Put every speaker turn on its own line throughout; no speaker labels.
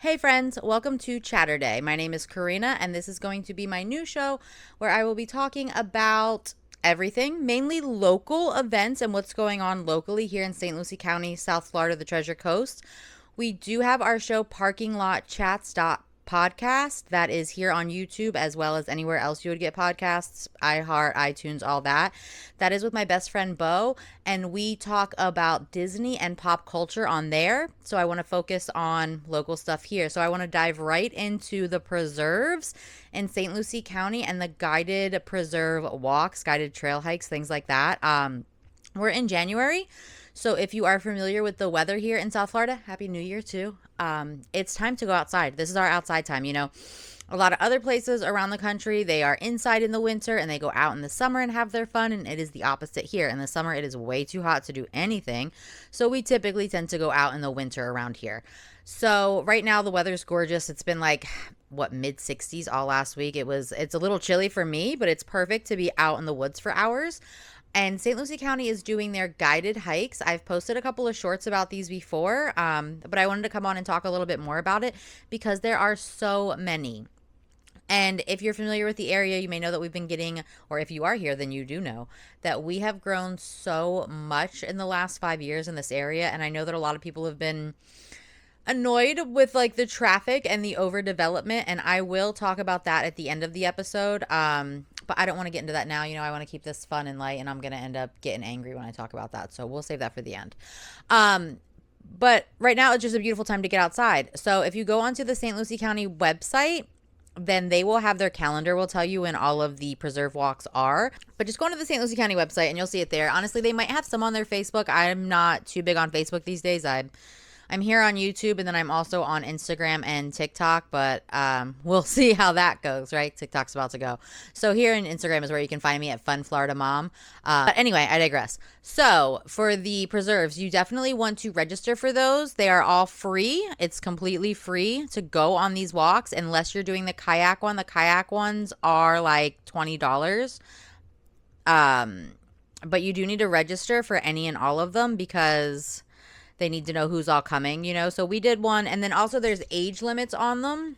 Hey friends, welcome to Chatterday. My name is Karina, and this is going to be my new show where I will be talking about everything, mainly local events and what's going on locally here in St. Lucie County, South Florida, the Treasure Coast. We do have our show Parking Lot Chats podcast that is here on YouTube as well as anywhere else you would get podcasts, iHeart, iTunes, all that. That is with my best friend Bo, and we talk about Disney and pop culture on there. So I want to focus on local stuff here. So I want to dive right into the preserves in St. Lucie County and the guided preserve walks, guided trail hikes, things like that. We're in January. So if you are familiar with the weather here in South Florida, Happy New Year too. It's time to go outside. This is our outside time. A lot of other places around the country, they are inside in the winter and they go out in the summer and have their fun. And it is the opposite here. In the summer, it is way too hot to do anything. So we typically tend to go out in the winter around here. So right now the weather's gorgeous. It's been like mid 60s all last week. It's a little chilly for me, but it's perfect to be out in the woods for hours. And St. Lucie County is doing their guided hikes. I've posted a couple of shorts about these before, but I wanted to come on and talk a little bit more about it because there are so many. And if you're familiar with the area, you may know that we've been getting, or if you are here, then you do know that we have grown so much in the last 5 years in this area. And I know that a lot of people have been annoyed with like the traffic and the overdevelopment, and I will talk about that at the end of the episode. But I don't want to get into that now. I want to keep this fun and light, and I'm going to end up getting angry when I talk about that. So we'll save that for the end. But right now it's just a beautiful time to get outside. So if you go onto the St. Lucie County website, then they will have their calendar will tell you when all of the preserve walks are. But just go onto the St. Lucie County website and you'll see it there. Honestly, they might have some on their Facebook. I'm not too big on Facebook these days. I'm here on YouTube, and then I'm also on Instagram and TikTok, but we'll see how that goes, right? TikTok's about to go. So here in Instagram is where you can find me at Fun Florida Mom. But anyway, I digress. So for the preserves, you definitely want to register for those. They are all free. It's completely free to go on these walks unless you're doing the kayak one. The kayak ones are like $20. But you do need to register for any and all of them because they need to know who's all coming, So we did one. And then also there's age limits on them.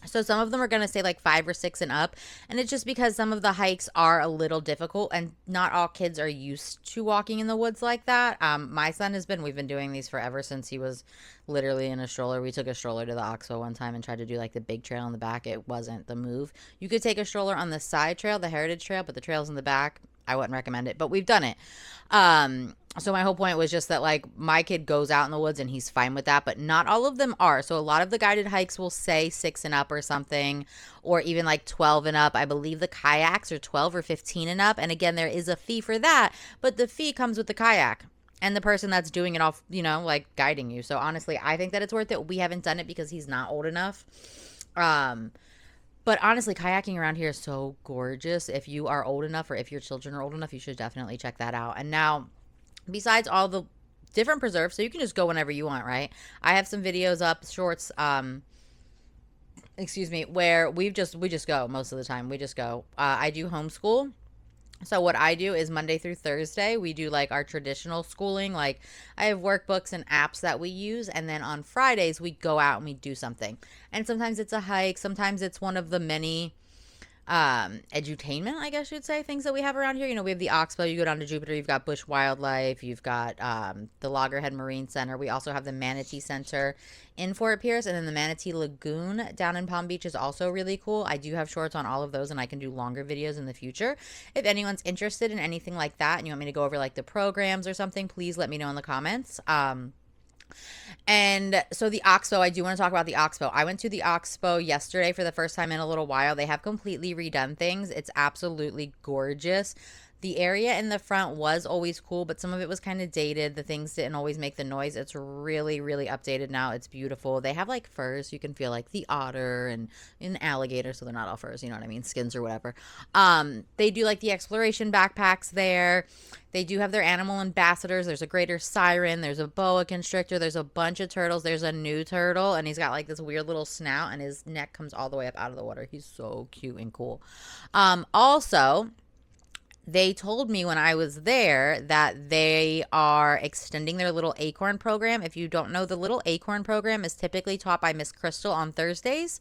So some of them are going to say like 5 or 6 and up. And it's just because some of the hikes are a little difficult and not all kids are used to walking in the woods like that. My son we've been doing these forever since he was literally in a stroller. We took a stroller to the Oxbow one time and tried to do like the big trail in the back. It wasn't the move. You could take a stroller on the side trail, the Heritage Trail, but the trails in the back, I wouldn't recommend it, but we've done it. So my whole point was just that like my kid goes out in the woods and he's fine with that, but not all of them are. So a lot of the guided hikes will say 6 and up or something, or even like 12 and up. I believe the kayaks are 12 or 15 and up. And again, there is a fee for that, but the fee comes with the kayak and the person that's doing it all, like guiding you. So honestly, I think that it's worth it. We haven't done it because he's not old enough. But honestly, kayaking around here is so gorgeous. If you are old enough or if your children are old enough, you should definitely check that out. And now, besides all the different preserves, so you can just go whenever you want, right? I have some videos up, shorts, where we just go most of the time. We just go. I do homeschool. So what I do is Monday through Thursday, we do like our traditional schooling. Like I have workbooks and apps that we use. And then on Fridays, we go out and we do something. And sometimes it's a hike. Sometimes it's one of the many edutainment, I guess you'd say, things that we have around here. We have the Oxbow, you go down to Jupiter, you've got Bush Wildlife, you've got the Loggerhead Marine Center. We also have the Manatee Center in Fort Pierce, and then the Manatee Lagoon down in Palm Beach is also really cool. I do have shorts on all of those, and I can do longer videos in the future. If anyone's interested in anything like that and you want me to go over like the programs or something, please let me know in the comments. And so the Oxbow, I do want to talk about the Oxbow. I went to the Oxbow yesterday for the first time in a little while. They have completely redone things. It's absolutely gorgeous. The area in the front was always cool, but some of it was kind of dated. The things didn't always make the noise. It's really, really updated now. It's beautiful. They have like furs. You can feel like the otter and an alligator. So they're not all furs, you know what I mean? Skins or whatever. They do like the exploration backpacks there. They do have their animal ambassadors. There's a greater siren. There's a boa constrictor. There's a bunch of turtles. There's a new turtle, and he's got like this weird little snout, and his neck comes all the way up out of the water. He's so cute and cool. Also, They told me when I was there that they are extending their Little Acorn program. If you don't know, the Little Acorn program is typically taught by Miss Crystal on Thursdays,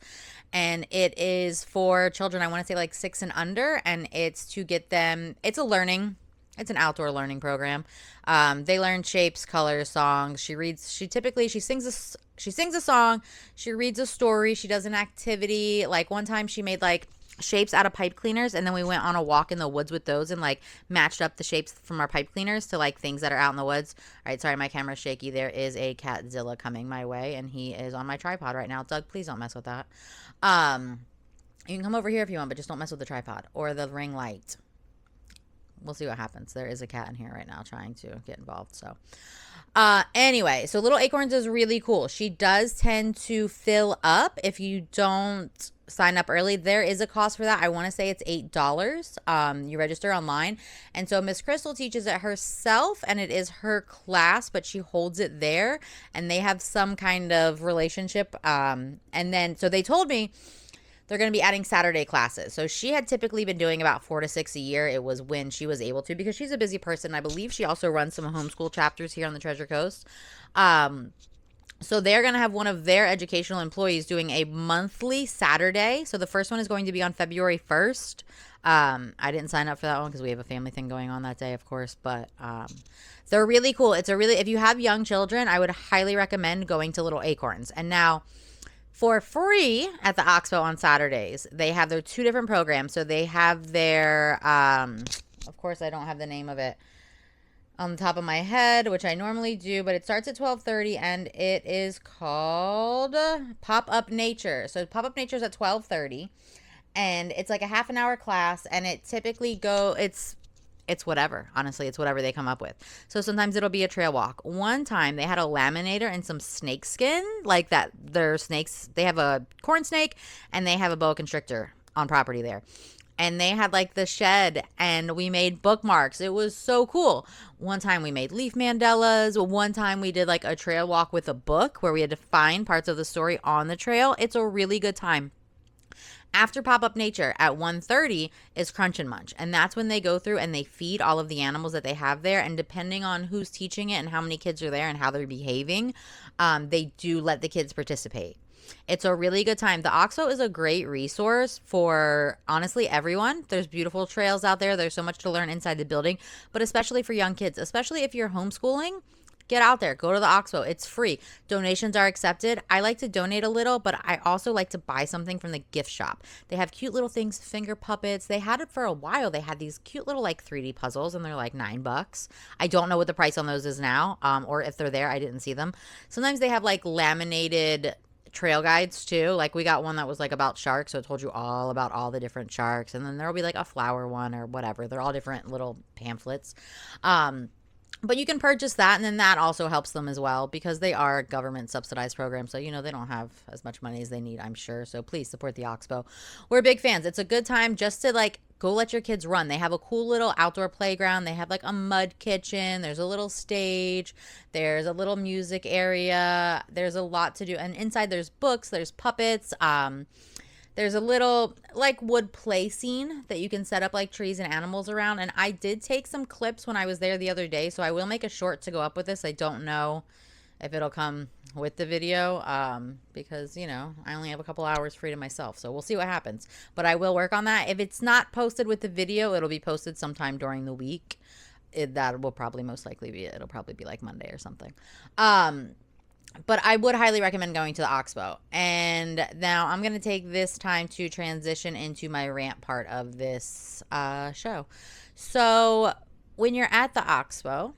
and it is for children, I want to say like 6 and under, and it's to get them, it's an outdoor learning program. They learn shapes, colors, songs. She sings a song, she reads a story, she does an activity. Like one time she made like shapes out of pipe cleaners, and then we went on a walk in the woods with those and like matched up the shapes from our pipe cleaners to like things that are out in the woods. All right, sorry, my camera's shaky. There is a catzilla coming my way, and he is on my tripod right now. Doug, please don't mess with that. You can come over here if you want, but just don't mess with the tripod or the ring light. We'll see what happens. There is a cat in here right now trying to get involved. So anyway, so Little Acorns is really cool. She does tend to fill up if you don't sign up early. There is a cost for that. I want to say it's $8. You register online. And so Miss Crystal teaches it herself, and it is her class, but she holds it there, and they have some kind of relationship. And then, so they told me they're going to be adding Saturday classes. So she had typically been doing about 4 to 6 a year. It was when she was able to, because she's a busy person. I believe she also runs some homeschool chapters here on the Treasure Coast. So they're going to have one of their educational employees doing a monthly Saturday. So the first one is going to be on February 1st. I didn't sign up for that one because we have a family thing going on that day, of course, but they're really cool. If you have young children, I would highly recommend going to Little Acorns. And now, for free at the Oxbow on Saturdays, they have their 2 different programs. So they have their, of course, I don't have the name of it on the top of my head, which I normally do, but it starts at 12:30, and it is called Pop-Up Nature. So Pop-Up Nature is at 12:30, and it's like a half an hour class, and it typically it's whatever. Honestly, it's whatever they come up with. So sometimes it'll be a trail walk. One time they had a laminator and some snake skin, like that. They're snakes. They have a corn snake and they have a boa constrictor on property there. And they had like the shed, and we made bookmarks. It was so cool. One time we made leaf mandalas. One time we did like a trail walk with a book where we had to find parts of the story on the trail. It's a really good time. After Pop-Up Nature at 1:30 is Crunch and Munch. And that's when they go through and they feed all of the animals that they have there. And depending on who's teaching it and how many kids are there and how they're behaving, they do let the kids participate. It's a really good time. The Oxbow is a great resource for, honestly, everyone. There's beautiful trails out there. There's so much to learn inside the building, but especially for young kids, especially if you're homeschooling. Get out there. Go to the Oxbow. It's free. Donations are accepted. I like to donate a little, but I also like to buy something from the gift shop. They have cute little things, finger puppets. They had it for a while. They had these cute little like 3D puzzles, and they're like $9. I don't know what the price on those is now, or if they're there. I didn't see them. Sometimes they have like laminated trail guides too. Like we got one that was like about sharks, so it told you all about all the different sharks. And then there'll be like a flower one or whatever. They're all different little pamphlets. But you can purchase that, and then that also helps them as well because they are government subsidized programs. So, they don't have as much money as they need, I'm sure. So please support the Oxbow. We're big fans. It's a good time just to like go let your kids run. They have a cool little outdoor playground. They have like a mud kitchen. There's a little stage. There's a little music area. There's a lot to do. And inside there's books, there's puppets. There's a little like wood play scene that you can set up like trees and animals around. And I did take some clips when I was there the other day. So I will make a short to go up with this. I don't know if it'll come with the video because, I only have a couple hours free to myself. So we'll see what happens. But I will work on that. If it's not posted with the video, it'll be posted sometime during the week. That will probably most likely be it. It'll probably be like Monday or something. But I would highly recommend going to the Oxbow. And now I'm going to take this time to transition into my rant part of this show. So when you're at the Oxbow,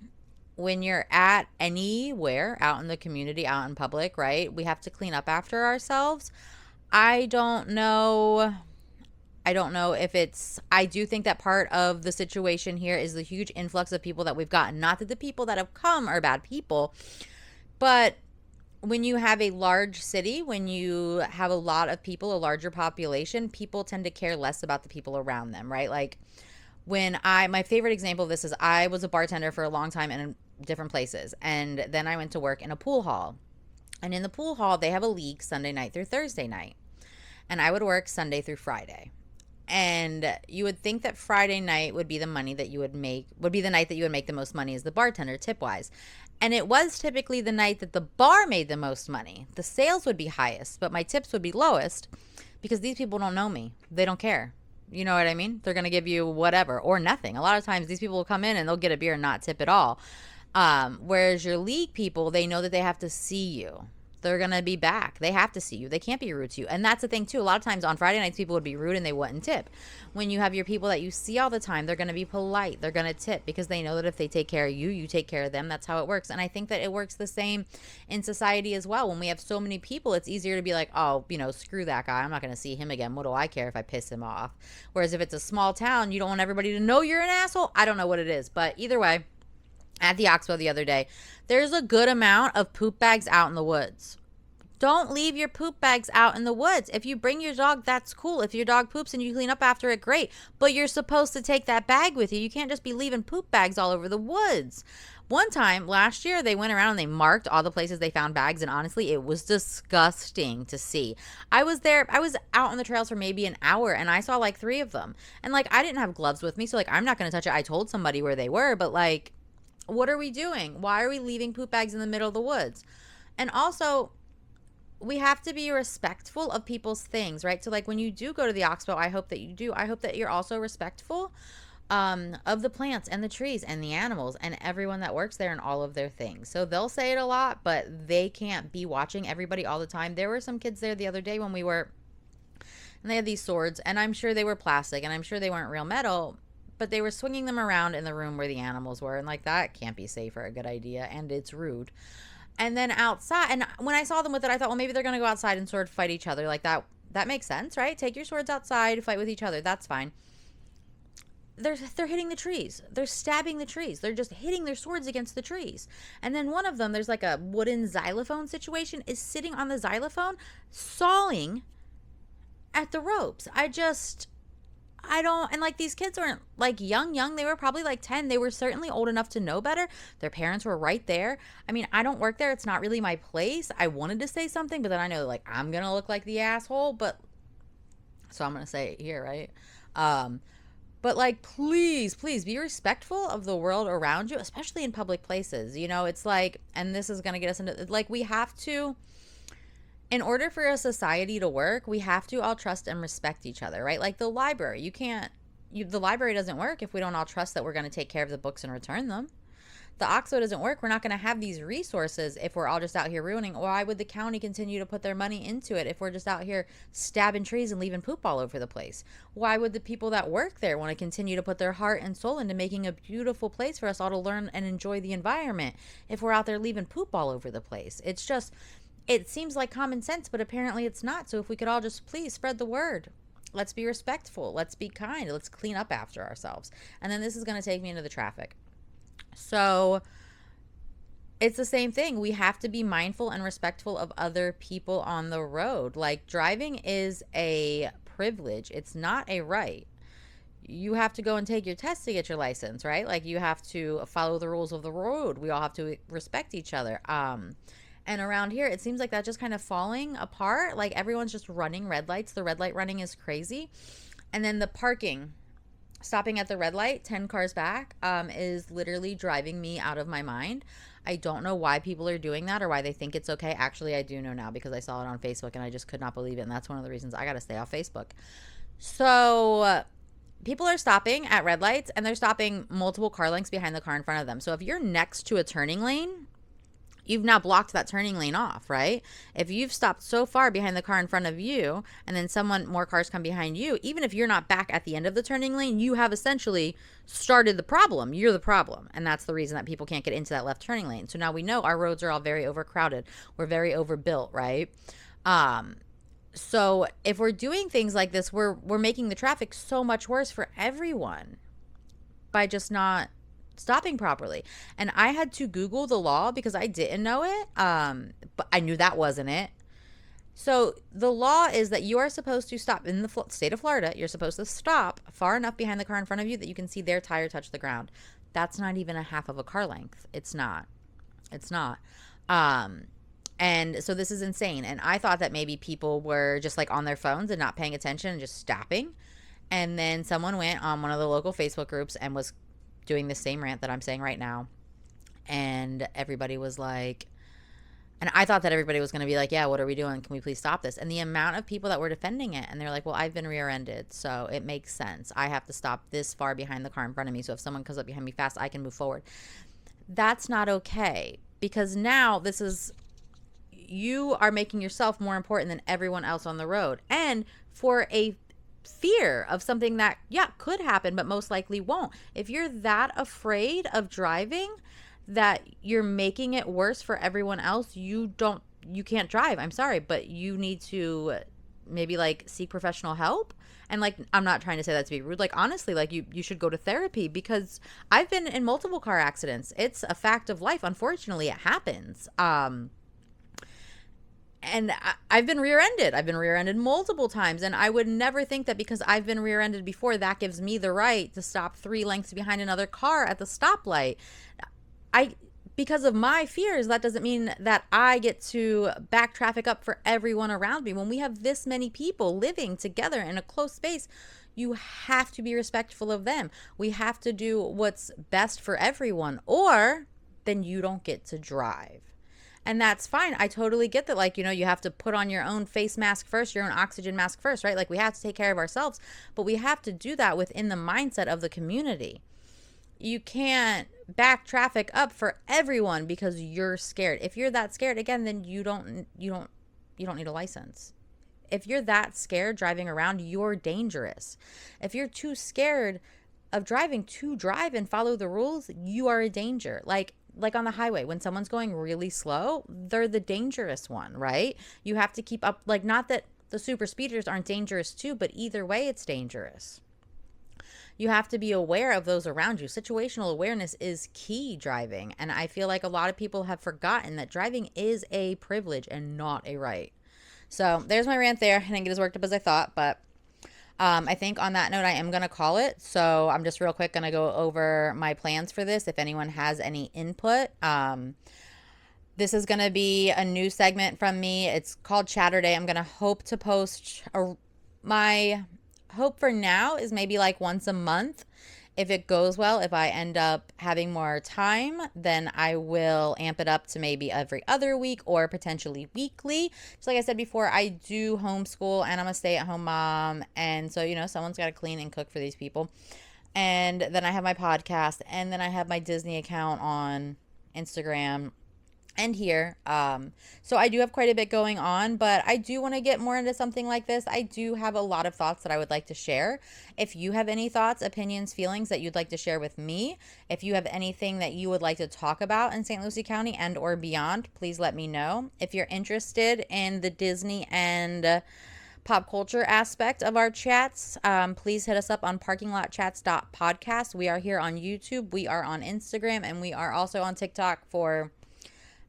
when you're at anywhere out in the community, out in public, right, we have to clean up after ourselves. I don't know if I do think that part of the situation here is the huge influx of people that we've gotten. Not that the people that have come are bad people, but when you have a large city, when you have a lot of people, a larger population, people tend to care less about the people around them, right? Like my favorite example of this is I was a bartender for a long time in different places. And then I went to work in a pool hall. And in the pool hall, they have a league Sunday night through Thursday night. And I would work Sunday through Friday. And you would think that Friday night would be the money that you would make, would be the night that you would make the most money as the bartender, tip wise. And it was typically the night that the bar made the most money. The sales would be highest, but my tips would be lowest because these people don't know me. They don't care. You know what I mean? They're going to give you whatever or nothing. A lot of times these people will come in and they'll get a beer and not tip at all. Whereas your league people, they know that they have to see you. They're going to be back. They have to see you. They can't be rude to you. And that's the thing, too. A lot of times on Friday nights, people would be rude and they wouldn't tip. When you have your people that you see all the time, they're going to be polite. They're going to tip because they know that if they take care of you, you take care of them. That's how it works. And I think that it works the same in society as well. When we have so many people, it's easier to be like, oh, screw that guy. I'm not going to see him again. What do I care if I piss him off? Whereas if it's a small town, you don't want everybody to know you're an asshole. I don't know what it is. But either way, at the Oxbow the other day, there's a good amount of poop bags out in the woods. Don't leave your poop bags out in the woods. If you bring your dog, that's cool. If your dog poops and you clean up after it, great. But you're supposed to take that bag with you. You can't just be leaving poop bags all over the woods. One time last year, they went around and they marked all the places they found bags. And honestly, it was disgusting to see. I was out on the trails for maybe an hour and I saw like 3 of them. And like, I didn't have gloves with me. So like, I'm not going to touch it. I told somebody where they were, but like, what are we doing? Why are we leaving poop bags in the middle of the woods? And also, we have to be respectful of people's things, right? So like when you do go to the Oxbow, I hope that you do. I hope that you're also respectful of the plants and the trees and the animals and everyone that works there and all of their things. So they'll say it a lot, but they can't be watching everybody all the time. There were some kids there the other day when we were, and they had these swords, and I'm sure they were plastic and I'm sure they weren't real metal, but they were swinging them around in the room where the animals were. And like, that can't be safe or a good idea. And it's rude. And then outside, and when I saw them with it, I thought, well, maybe they're going to go outside and sword fight each other. Like that makes sense, right? Take your swords outside, fight with each other. That's fine. They're hitting the trees. They're stabbing the trees. They're just hitting their swords against the trees. And then one of them, there's like a wooden xylophone situation, is sitting on the xylophone, sawing at the ropes. And like these kids weren't like young. They were probably like 10. They were certainly old enough to know better. Their parents were right there. I mean, I don't work there. It's not really my place. I wanted to say something, but then I know like I'm going to look like the asshole, so I'm going to say it here, right? But like, please be respectful of the world around you, especially in public places. It's like, and this is going to get us into like, we have to, in order for a society to work, we have to all trust and respect each other, right? Like the library, the library doesn't work if we don't all trust that we're going to take care of the books and return them. The Oxbow doesn't work. We're not going to have these resources if we're all just out here ruining. Why would the county continue to put their money into it if we're just out here stabbing trees and leaving poop all over the place? Why would the people that work there want to continue to put their heart and soul into making a beautiful place for us all to learn and enjoy the environment if we're out there leaving poop all over the place? It seems like common sense, but apparently it's not. So if we could all just please spread the word. Let's be respectful. Let's be kind. Let's clean up after ourselves. And then this is going to take me into the traffic. So it's the same thing. We have to be mindful and respectful of other people on the road. Like, driving is a privilege. It's not a right. You have to go and take your test to get your license, right? Like, you have to follow the rules of the road. We all have to respect each other. And around here, it seems like that's just kind of falling apart. Like, everyone's just running red lights. The red light running is crazy. And then the parking, stopping at the red light, 10 cars back, is literally driving me out of my mind. I don't know why people are doing that or why they think it's okay. Actually, I do know now because I saw it on Facebook and I just could not believe it. And that's one of the reasons I got to stay off Facebook. So people are stopping at red lights and they're stopping multiple car lengths behind the car in front of them. So if you're next to a turning lane, you've now blocked that turning lane off, right? If you've stopped so far behind the car in front of you and then more cars come behind you, even if you're not back at the end of the turning lane, you have essentially started the problem. You're the problem. And that's the reason that people can't get into that left turning lane. So now we know our roads are all very overcrowded. We're very overbuilt, right? So if we're doing things like this, we're making the traffic so much worse for everyone by just not stopping properly. And I had to Google the law because I didn't know it, but I knew that wasn't it. So the law is that you are supposed to stop in the state of Florida. You're supposed to stop far enough behind the car in front of you that you can see their tire touch the ground. That's not even a half of a car length. It's not. And so this is insane. And I thought that maybe people were just like on their phones and not paying attention and just stopping. And then someone went on one of the local Facebook groups and was doing the same rant that I'm saying right now. And everybody was like, and I thought that everybody was going to be like, yeah, what are we doing? Can we please stop this? And the amount of people that were defending it, and they're like, well, I've been rear-ended, so it makes sense. I have to stop this far behind the car in front of me. So if someone comes up behind me fast, I can move forward. That's not okay, because now this is, you are making yourself more important than everyone else on the road. And for a fear of something that, yeah, could happen, but most likely won't. If you're that afraid of driving that you're making it worse for everyone else, you can't drive. I'm sorry, but you need to maybe like seek professional help. And like, I'm not trying to say that to be rude. Like, honestly, like you should go to therapy, because I've been in multiple car accidents. It's a fact of life. Unfortunately, it happens. And I've been rear-ended. I've been rear-ended multiple times. And I would never think that because I've been rear-ended before, that gives me the right to stop 3 lengths behind another car at the stoplight. Because of my fears, that doesn't mean that I get to back traffic up for everyone around me. When we have this many people living together in a close space, you have to be respectful of them. We have to do what's best for everyone, or then you don't get to drive. And that's fine. I totally get that. Like, you have to put on your own face mask first, your own oxygen mask first, right? Like, we have to take care of ourselves, but we have to do that within the mindset of the community. You can't back traffic up for everyone because you're scared. If you're that scared, again, then you don't need a license. If you're that scared driving around, you're dangerous. If you're too scared of driving to drive and follow the rules, you are a danger. Like on the highway, when someone's going really slow, they're the dangerous one, right? You have to keep up. Like, not that the super speeders aren't dangerous too, but either way, it's dangerous. You have to be aware of those around you. Situational awareness is key driving. And I feel like a lot of people have forgotten that driving is a privilege and not a right. So there's my rant there. I didn't get as worked up as I thought, but I think on that note, I am going to call it. So I'm just real quick going to go over my plans for this. If anyone has any input, this is going to be a new segment from me. It's called Chatterday. I'm going to hope to post my hope for now is maybe like once a month. If it goes well, if I end up having more time, then I will amp it up to maybe every other week or potentially weekly. Just like I said before, I do homeschool and I'm a stay-at-home mom. And so, someone's got to clean and cook for these people. And then I have my podcast, and then I have my Disney account on Instagram and here. So I do have quite a bit going on, but I do want to get more into something like this. I do have a lot of thoughts that I would like to share. If you have any thoughts, opinions, feelings that you'd like to share with me, if you have anything that you would like to talk about in St. Lucie County and or beyond, please let me know. If you're interested in the Disney and pop culture aspect of our chats, please hit us up on parkinglotchats.podcast. We are here on YouTube, we are on Instagram, and we are also on TikTok for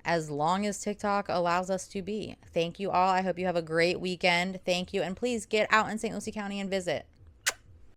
as long as TikTok allows us to be. Thank you all. I hope you have a great weekend. Thank you. And please get out in St. Lucie County and visit.